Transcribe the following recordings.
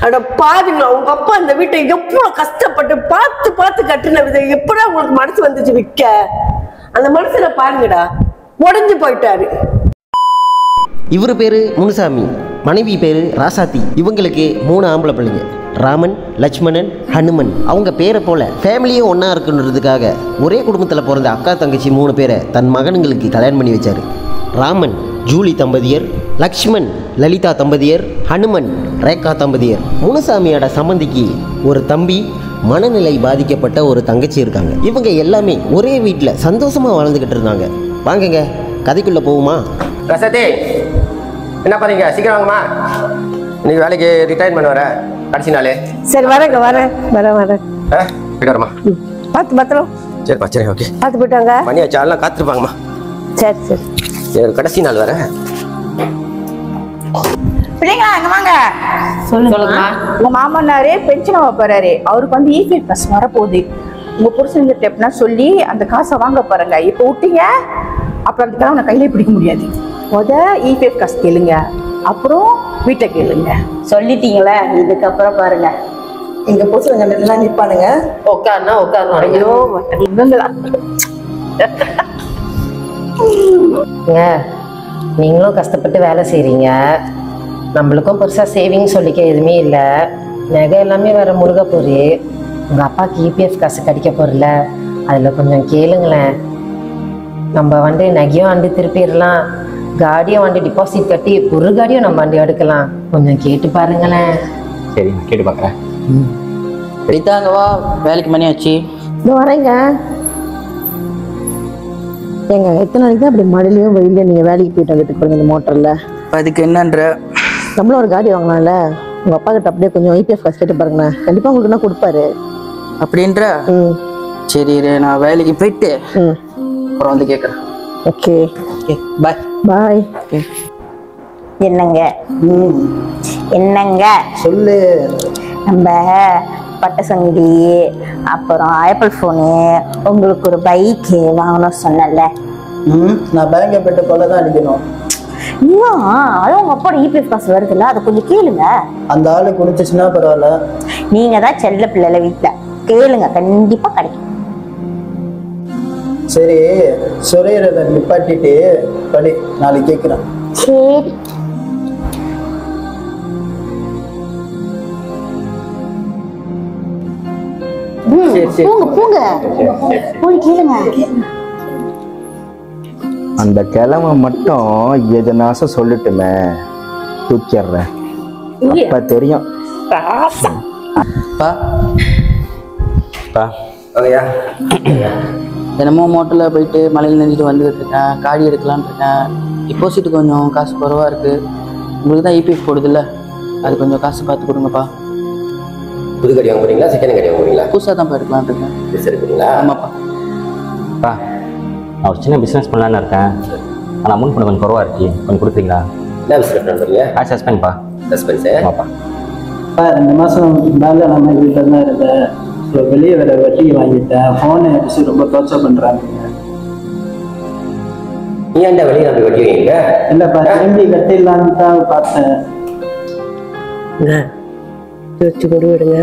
அட பாருங்க, உங்க அப்பா அந்த வீட்டை எவ்வளவு கஷ்டப்பட்டு பார்த்து பார்த்து கட்டின விதை எப்படா உங்களுக்கு மனசு வந்துச்சு விற்க? அந்த மனுஷனை பாருங்கடா, உடஞ்சு போயிட்டாரு. இவர் பேர் முனுசாமி, மனைவி பேர் ராசாத்தி. இவங்களுக்கு 3 ஆம்பளை பிள்ளைங்க, ராமன், லட்சுமணன், ஹனுமன். அவங்க பேரை போல ஃபேமிலியும் ஒன்றா இருக்குன்றதுக்காக ஒரே குடும்பத்தில் பிறந்த அக்கா தங்கச்சி 3 பேரை தன் மகனுங்களுக்கு கல்யாணம் பண்ணி வச்சார். ராமன் ஜூலி தம்பதியர், லக்ஷ்மண் லலிதா தம்பதியர், ஹனுமன் ரேகா தம்பதியர். முனுசாமியோட சம்பந்திக்கு ஒரு தம்பி, மனநிலை பாதிக்கப்பட்ட ஒரு தங்கச்சி இருக்காங்க. இவங்க எல்லாமே ஒரே வீட்டில் சந்தோஷமாக வாழ்ந்துக்கிட்டு இருந்தாங்க. வாங்குங்க, கதைக்குள்ளே போகுமா? ரசதி, என்ன பண்ணீங்க? சீக்கிரம் வாங்கம்மா, இன்னைக்கு வேலைக்கு ரிட்டையர்மெண்ட் வர கடைசி நாள். சரி வரேங்க, வரேன். போயிட்டு வரமா? பார்த்து பத்திரம். சரிப்பா, சரி, ஓகே. பார்த்து போயிட்டாங்க. மணி ஆச்சு, ஆள்லாம் காத்திருப்பாங்கம்மா. சரி சரி சரி, கடைசி நாள் வர. பிள்ளைங்களா அங்க வாங்க. சொல்லுங்கம்மா. உங்க மாமனாரே பென்ஷன் போறாரு, அவருக்கு வந்து இபிஎஃப் காசு வரப்போகுது. உங்க புருஷன் எப்படின்னா சொல்லி அந்த காசை வாங்க பாருங்க. இப்போ விட்டீங்க அப்புறம் அதுக்கெல்லாம் உன்னை கையிலே பிடிக்க முடியாது. இபிஎஃப் காசு கேளுங்க, அப்புறம் வீட்டை கேளுங்க. சொல்லிட்டீங்களே, இதுக்கப்புறம் பாருங்க எங்க புருஷன் எல்லாம் நிற்பானுங்க. உட்காருனா உட்காரணும். ஐயோ இவங்களா நீங்களும் கஷ்டப்பட்டு வேலை செய்கிறீங்க, நம்மளுக்கும் பெருசாக சேவிங் சொல்லிக்க எதுவுமே இல்லை. நகை எல்லாமே வேற முருக போகுது. உங்கள் அப்பாவுக்கு இபிஎஃப் காசு கிடைக்க போகிறல, அதில் கொஞ்சம் கேளுங்களேன். நம்ம வந்து நகையும் வந்து திருப்பிடலாம், காடியும் வந்து டிபாசிட் கட்டி ஒரு காடியும் நம்ம வண்டி எடுக்கலாம். கொஞ்சம் கேட்டு பாருங்களேன். சரி, கேட்டு பார்க்குறேன். எடுத்தாங்கவா, வேலைக்கு மணி ஆச்சு. இது வரேங்க. ஏங்க, எத்தனை நாளைக்கு தான் அப்படி மழையிலையும் வெயிலையும் நீங்கள் வேலைக்கு போயிட்டு வந்துட்டு போறீங்க இந்த மோட்டரில்? அதுக்கு என்னன்ற? நம்மளும் ஒரு காடி வாங்கலாம்ல. உங்கள் அப்பா கிட்ட அப்படியே கொஞ்சம் ஐபிஎஃப் காசு கேட்டு பாருங்கண்ணா, கண்டிப்பாக உங்களுக்கு என்ன கொடுப்பாரு அப்படின்ற. சரி, நான் வேலைக்கு போயிட்டு அப்புறம் வந்து கேட்குறேன். ஓகே ஓகே, பாய். பாய். என்னங்க என்னங்க சொல்லு. நம்ம பட்டை சங்கடி, அப்புறம் ஆப்பிள் ஃபோனு, உங்களுக்கு ஒரு பைக்கு வாங்கணும் சொன்னல. நான் பேங்க போயிட்டு கொள்ள தான் அடிக்கணும். இன்னும் அதான் உங்க அப்போட இபிஎஃப் காசு வருதுல்ல, அதை கொஞ்சம் கேளுங்க. அந்த ஆளு குடிச்சிச்சுன்னா பரவாயில்ல. நீங்க தான் செல்ல பிள்ளைல வீட்டுல கேளுங்க, கண்டிப்பா கிடைக்கும். சரி, சொரையறத நிப்பாட்டிட்டு படி, நாளைக்கு கேட்குறேன். சரி. பூங்க பூங்க போய் கேளுங்க. அந்த கிழமை மட்டும் எதுனாசம் சொல்லட்டுமே, தூக்கிடுறேன். அப்ப தெரியும். தினமும் மோட்டரில் போயிட்டு மலையில் நின்றுட்டு வந்துகிட்டு இருக்கேன். காடி எடுக்கலான்னு இருக்கேன். டிபாசிட் கொஞ்சம் காசு குறைவா இருக்கு. உங்களுக்கு தான் இபிஎஃப் போடுதில்ல, அது கொஞ்சம் காசு பார்த்து கொடுங்கப்பா. புது கடி வாங்க போறீங்களா, செகண்ட் கடி வாங்க போறீங்களா? புதுசாக தான் எடுக்கலான்னு இருக்கேன். சரிங்களா? ஆமாப்பா. நான் ஒரு சின்ன பிஸ்னஸ் பண்ணலான்னு இருக்கேன், ஆனால் அமௌண்ட் கொஞ்சம் குறவாக இருக்கு, கொஞ்சம் கொடுத்தீங்களா? என்ன பிஸ்னஸ் பண்ணுறீங்க? சஸ்பெண்ட்ப்பா. சஸ்பென்ஸு? ஆமாப்பா. 2 மாதம் மேலே நம்ம வீட்டில் தான் இருந்தேன். ஸோ வெளியே வேற வட்டிக்கு வாங்கிட்டேன். ஃபோனை அடிச்சு ரொம்ப டார்ச்சர் பண்ணுறாங்க. நீ ஏன்டா வெளியே அப்படி வட்டி வைங்க? இல்லைப்பா, திரும்பி கட்டிடலான்னு தான் பார்த்தேன். யோசிச்சு கொடு விடுங்க,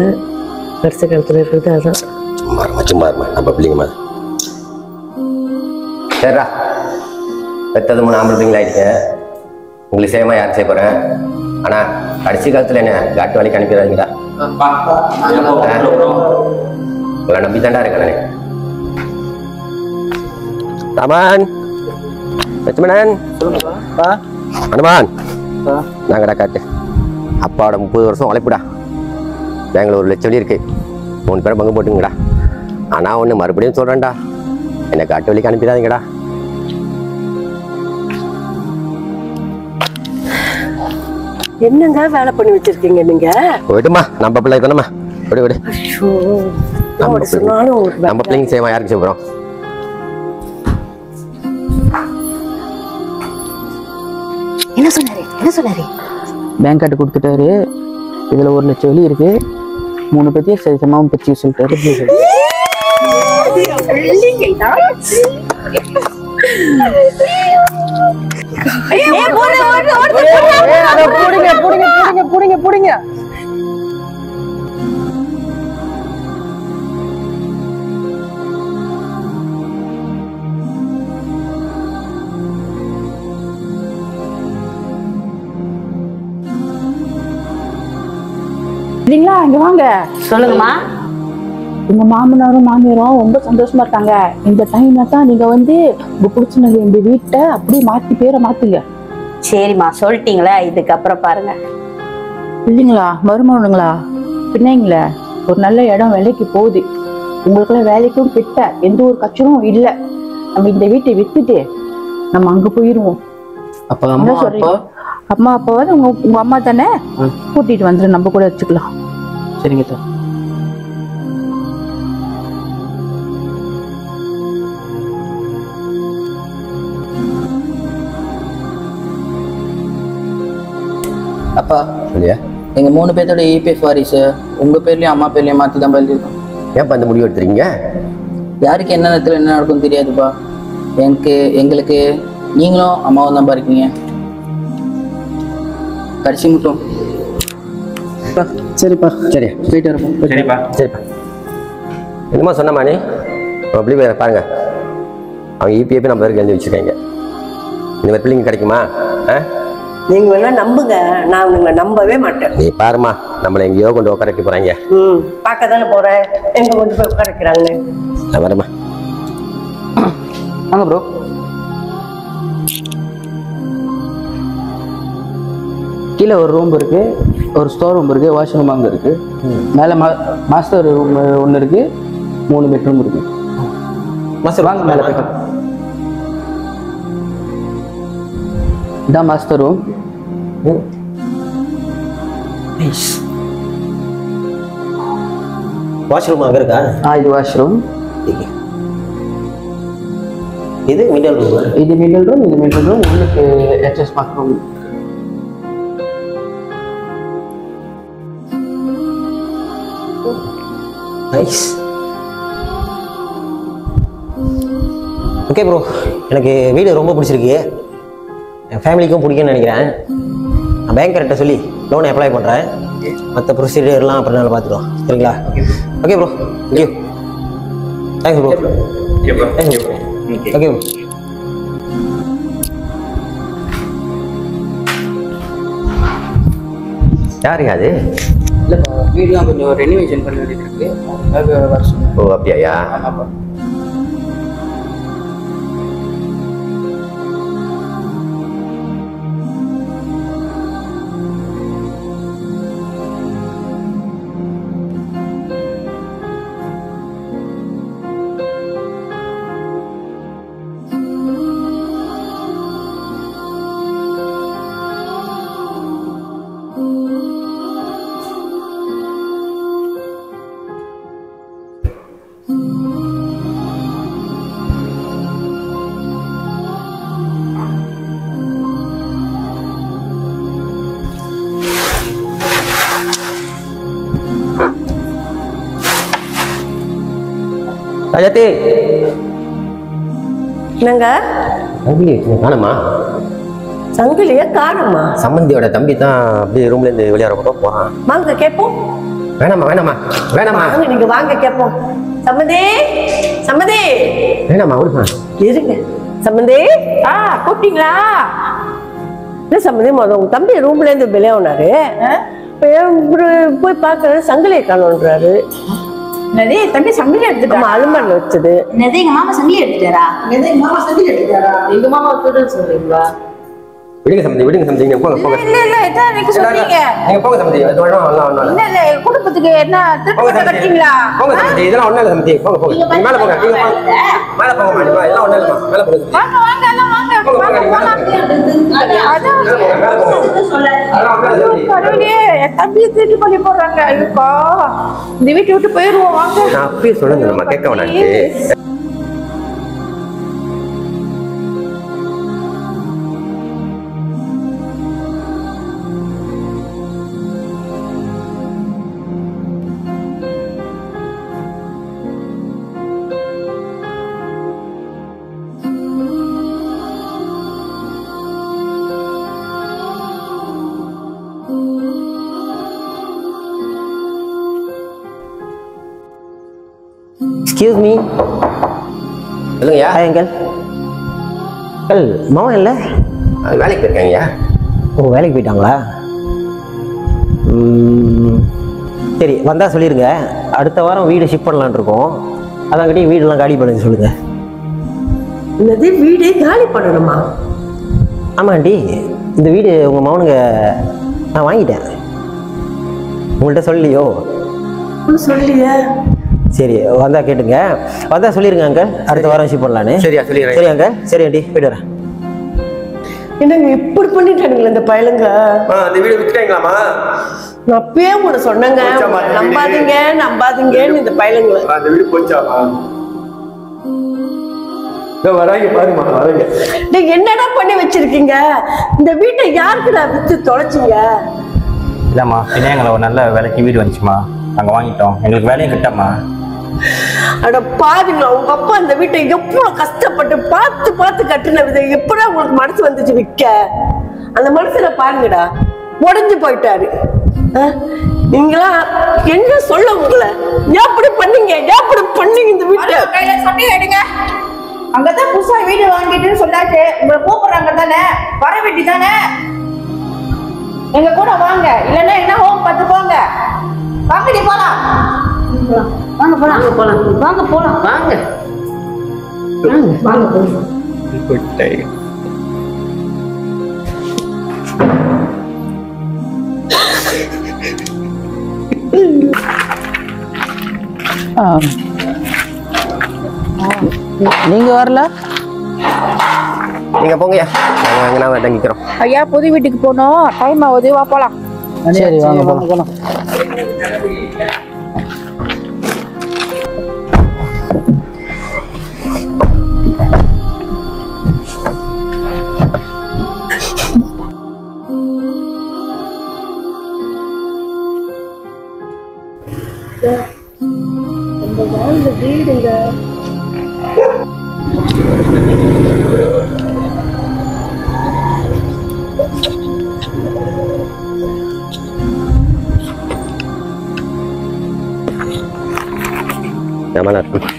வருஷ காலத்தில் இருக்கிறது அதான். சும்மா இருமா, நம்ம பிள்ளைங்க மாதிரி. சரிடா, பெற்றது 3 ஆம்பளை பிள்ளைங்களா ஆயிடுச்சேன். உங்களுக்கு சேவமாக யாரும் செய்ய போகிறேன். ஆனால் கடைசி காலத்தில் என்ன காட்டு வேலைக்கு அனுப்பிடுறாங்களா? உங்களை நம்பி தாண்டா இருக்கேன் நானே. ராமன், லட்சுமணன், ஹனுமான், நாங்கடா காட்டு. அப்பாவோட 30 வருஷம் உழைப்புடா. பேங்கில் 1 லட்சம் இருக்கு. 3 பேரை பங்கு போட்டுங்கடா. ஆனால் ஒன்று மறுபடியும் சொல்கிறேன்டா, என்னை காட்டு வழிக்கு அனுப்பிடாதீங்கடா. என்னங்க வேலை பண்ணி வச்சிருக்கீங்க நீங்க? போயிட்டுமா, நம்ம பிள்ளை தானம்மா, விடு விடு. சொன்னாலும் நம்ம பிள்ளைங்க செய்வோம், யாருக்கு செய்வோம்? என்ன சொன்னாரு? பேங்க் கார்டு கொடுத்துட்டாரு. இதில் 1 லட்சம் வெளி இருக்கு. 3 பேத்தையும் சரி சமாவும் பற்றி சொல்லிட்டாரு. இல்லைங்களா, இங்க வாங்க. சொல்லுங்கம்மா. உங்க மாமனாரும் மாமியாரும் ரொம்ப சந்தோஷமா இருக்காங்க. இந்த டைம்ல தான் நீங்க வந்து உங்க புடிச்சின இந்த வீட்டை அப்படியே மாத்தி பேரை மாத்துங்க. சரிம்மா, சொல்லிட்டீங்களா, இதுக்கப்புறம் பாருங்க. இல்லைங்களா மருமகனுங்களா, பின்னைங்களா ஒரு நல்ல இடம் விலைக்கு போகுது. உங்களுக்குலாம் வேலைக்கும் கிட்ட எந்த ஒரு கச்சரும் இல்லை. நம்ம இந்த வீட்டை வித்துட்டு நம்ம அங்க போயிருவோம். அப்ப அம்மா அப்பா அம்மா அப்பா வந்து உங்க அம்மா தானே, கூட்டிட்டு வந்துரு, நம்ம கூட வச்சுக்கலாம். சரிங்க சார். அப்பா இல்லையா? எங்க 3 பேர்த்தோட EPF வாரிசு உங்க பேர்லயும் அம்மா பேர்லயும் மாத்தி தான் எழுதிருக்கோம். ஏன்ப்பா இந்த முடிவு எடுத்துறீங்க? யாருக்கு என்ன நேரத்துல என்ன நடக்கும் தெரியாதுப்பா. எங்களுக்கு நீங்களும் அம்மாவும் தான் இருக்கீங்க. கடைசி மட்டும் சரிப்பா. சரி போயிட்டு இருப்போம். சரிப்பா. சரிப்பா. என்னமா சொன்னமா நீ? அப்படி பாருங்க, அவங்க EPF நம்ம பேருக்கு எழுதி வச்சுருக்காங்க. இந்த மாதிரி பிள்ளைங்க கிடைக்குமா? நீங்க வேணா நம்புங்க, நான் உங்களை நம்பவே மாட்டேன். நீ பாருமா, நம்மளை எங்கேயோ கொண்டு உட்கார வைக்க போறாங்க. பார்க்க தானே போறேன், எங்க கொண்டு போய் உட்கார வைக்கிறாங்க. நான் வரேம்மா. வாங்க ப்ரோ. கீழே ஒரு ரூம் இருக்கு, ஒரு ஸ்டோர் ரூம் இருக்கு, வாஷ் ரூம் அங்கே இருக்கு. மேலே மாஸ்டர் ரூம் ஒன்று இருக்கு, 3 பெட்ரூம் இருக்கு. மாஸ்டர் வாங்க மேலே போய். இதான் மாஸ்டர் ரூம். வாஷ்ரூம் அங்கே இருக்கா? இது வாஷ்ரூம். இது மிடில் ரூம். இது மிடில் ரூம். இது மிடில் ரூம். உங்களுக்கு HS bathroom. Nice. Okay bro, எனக்கு வீடு ரொம்ப பிடிச்சிருக்கு. என் ஃபேமிலிக்கும் பிடிக்கும்னு நினைக்கிறேன். நான் பேங்கர்கிட்ட சொல்லி லோன் அப்ளை பண்ணுறேன். மற்ற ப்ரொசீஜர்லாம் அப்புறம் நாங்கள் பார்த்துக்கலாம். சரிங்களா? Okay bro, thank you. Thanks bro. Thank you bro. Okay bro. யாருங்க அது? இல்லைப்பா, வீடுலாம் கொஞ்சம் ரெனிவேஷன் பண்ண வேண்டியது இருக்கு. அதுக்காக வர சொன்னேன். ஓ அப்படியா? ஆமாப்பா. ராஜாத்தி, என்னங்க சங்கிலி காணுமா? சங்கிலிய காணுமா? சம்பந்தியோட தம்பி தான் அப்படியே ரூம்ல இருந்து வெளியாற போறான். வாங்க கேட்போம். வேணாமா வேணாமா வேணாமா. வாங்க, நீங்க வாங்க கேட்போம். சம்மந்தி, சம்மந்தி. வேணாமா விடுமா. இருங்க சம்மந்தி. கூப்பிட்டீங்களா? இல்லை சம்மந்தி, உங்க தம்பி ரூம்ல இருந்து வெளியானாரு. போய் பார்க்கறது சங்கிலியை காணுன்றாரு. தம்பி சங்கிலி எடுத்துட்டு அலுமல்ல வச்சது. எங்க மாமா சங்கிலி எடுத்துட்டாரா? எங்க மாமா திருடன் சொல்றீங்களா? விடுங்க சம்பந்தி, விடுங்க சம்பந்தி. நீங்க போங்க போங்க. இல்ல இல்ல இதான் நீங்க சொல்றீங்க. நீங்க போங்க சம்பந்தி. இது வேணாம் வேணாம் வேணாம். இல்ல இல்ல குடும்பத்துக்கு என்ன திருப்பி கட்டீங்களா? போங்க சம்பந்தி, இதெல்லாம் ஒண்ணு இல்ல சம்பந்தி. போங்க போங்க. நீங்க மேல போங்க. நீங்க போங்க. மேல போங்க மாடிமா. இதெல்லாம் ஒண்ணு இல்ல. மேல போங்க. வாங்க வாங்க எல்லாம் வாங்க. போங்க போங்க. நீங்க மேல போங்க. கடவுளே, என் தம்பியை திருட்டு பண்ணி போடுறாங்க. ஐயோப்பா, இந்த வீட்டை விட்டு போயிருவோம் வாங்க. நான் அப்பயே சொல்லுங்க, நம்ம கேட்க வேணாம். Excuse me. சொல்லுங்கய்யா. Hi uncle. அங்கிள், மாமா இல்லை? வேலைக்கு போயிருக்காங்கய்யா. ஓ, வேலைக்கு போயிட்டாங்களா? சரி வந்தால் சொல்லிடுங்க. அடுத்த வாரம் வீடு ஷிஃப்ட் பண்ணலான்னு இருக்கோம். அதாங்கிட்டே வீடெல்லாம் காலி பண்ணுங்க சொல்லுங்கள். என்னது வீடு காலி பண்ணணுமா? ஆமாம் ஆண்டி, இந்த வீடு உங்கள் மகனுங்க நான் வாங்கிட்டேன். உங்கள்கிட்ட சொல்லலையோ? சொல்லியா? சரி வந்தால் கேட்டுங்க. வந்தால் சொல்லிடுங்க அங்கிள், அடுத்த வாரம் ஷிஃப்ட் பண்ணலான்னு. சரியா சொல்லிடுறேன். சரி அங்கிள். சரி ஆண்டி, போய்ட்டு வரேன். என்னங்க இப்படி பண்ணிட்டானுங்களே இந்த பயலுங்க. அந்த வீடு வித்துட்டாங்களாமா? நான் அப்பயே கூட சொன்னேங்க, நம்பாதீங்க நம்பாதீங்கன்னு இந்த பயலுங்களை. அந்த வீடு போச்சாமா? வராங்க பாருமா, வராங்க. நீங்க என்னடா பண்ணி வச்சிருக்கீங்க? இந்த வீட்டை யாருக்குடா வித்து தொலைச்சிங்க? இல்லைம்மா, பிள்ளைங்களை ஒரு நல்ல வேலைக்கு வீடு வந்துச்சுமா, நாங்கள் வாங்கிட்டோம். எங்களுக்கு வேலையும் கிட்டம்மா. அட பாருங்களா, உங்க அப்பா அந்த வீட்டை எவ்வளவு கஷ்டப்பட்டு பார்த்து பார்த்து கட்டின விதை எப்படா உங்களுக்கு மனசு வந்துச்சு விற்க? அந்த மனுஷனை பாருங்கடா, உடைஞ்சு போயிட்டாரு. நீங்களா என்ன சொல்ல உங்களை? எப்படி பண்ணீங்க இந்த வீட்டை? சொன்னீங்க எடுங்க. அங்கதான் புதுசா வீடு வாங்கிட்டுன்னு சொன்னாச்சு. உங்களை கூப்பிடுறாங்க தானே, வர வேண்டி தானே. எங்க கூட வாங்க, இல்லன்னா என்ன ஹோம் பார்த்து போங்க. வாங்கடி போலாம். வாங்க போலாம் வாங்க போலாம் வாங்க வாங்க போலாம். நீங்க வரல? நீங்க போங்கய்யா, நாங்க அங்கே தங்கிக்கிறோம். ஐயா புது வீட்டுக்கு போனோம், டைம் ஆகுது, வா போலாம். சரி வாங்க போலாம். வீடுங்க நல்லா இருக்கும்.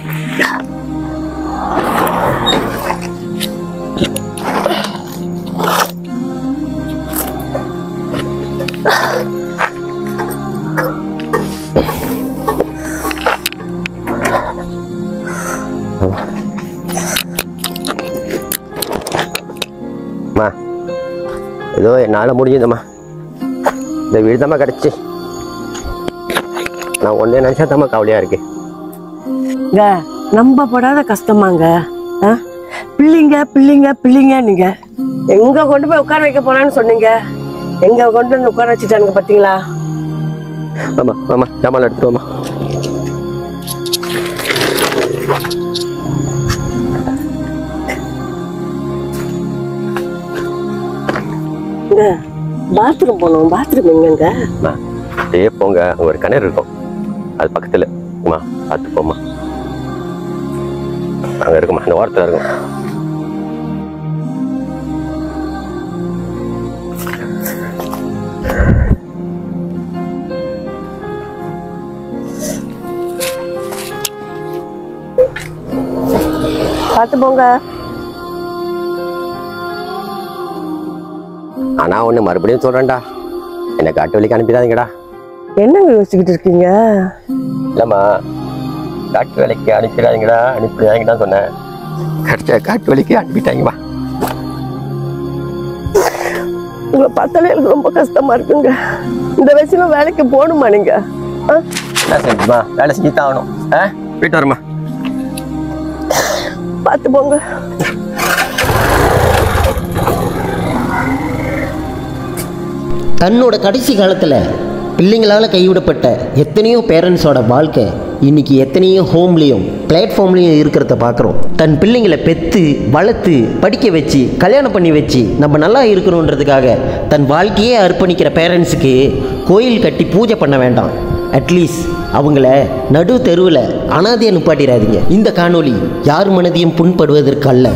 ஏதோ என்னால் முடிஞ்சதும்மா. இந்த வீடு தாம்மா கிடச்சி. நான் ஒன்றே நினச்சா தாம்மா கவலையாக இருக்கு. நம்பப்படாத கஷ்டமாங்க. பிள்ளைங்க பிள்ளைங்க பிள்ளைங்க. நீங்க எங்க கொண்டு போய் உட்கார வைக்க போறான்னு சொன்னீங்க, எங்க கொண்டு வந்து உட்கார வச்சுட்டானுங்க பாத்தீங்களா? ஆமா ஆமா, ஜாமான் எடுத்துருவோமா. பாத்ரூம் போனோம். பாத்ரூம் எங்கங்க? அப்படியே போங்க, அங்க ஒரு கிணறு இருக்கும், அது பக்கத்துல. பார்த்து போமா, அங்க இருக்குமா, அந்த ஓரத்துல இருக்கும். பார்த்து போங்க. ஆனா ஒண்ணு மறுபடியும் சொல்றேன்டா, என்ன காட்டு வலிக்கு அனுப்பிடாதீங்கடா. என்னங்க யோசிச்சுக்கிட்டு இருக்கீங்க? இல்லம்மா, காட்டு வேலைக்கு அனுப்பிடாதீங்கடா, அனுப்பிடாதீங்கடா சொன்னேன். கடைசியா காட்டு வலிக்கு அனுப்பிட்டாங்கம்மா. உங்களை பார்த்தாலே எனக்கு ரொம்ப கஷ்டமா இருக்குங்க. இந்த வயசுல வேலைக்கு போகணுமா நீங்க? என்ன செஞ்சுமா, வேலை செஞ்சு தான் ஆகணும். போயிட்டு வருமா. பார்த்து போங்க. தன்னோட கடைசி காலத்தில் பிள்ளைங்களால் கைவிடப்பட்ட எத்தனையோ பேரண்ட்ஸோட வாழ்க்கை இன்றைக்கி எத்தனையோ ஹோம்லேயும் பிளாட்ஃபார்ம்லேயும் இருக்கிறத பார்க்குறோம். தன் பிள்ளைங்களை பெற்று வளர்த்து படிக்க வச்சு கல்யாணம் பண்ணி வச்சு நம்ம நல்லா இருக்கணுன்றதுக்காக தன் வாழ்க்கையே அர்ப்பணிக்கிற பேரண்ட்ஸுக்கு கோயில் கட்டி பூஜை பண்ண வேண்டாம். அட்லீஸ்ட் அவங்கள நடு தெருவில் அனாதையை நிப்பாட்டிடாதீங்க. இந்த காணொளி யார் மனதையும் புண்படுவதற்கு அல்ல.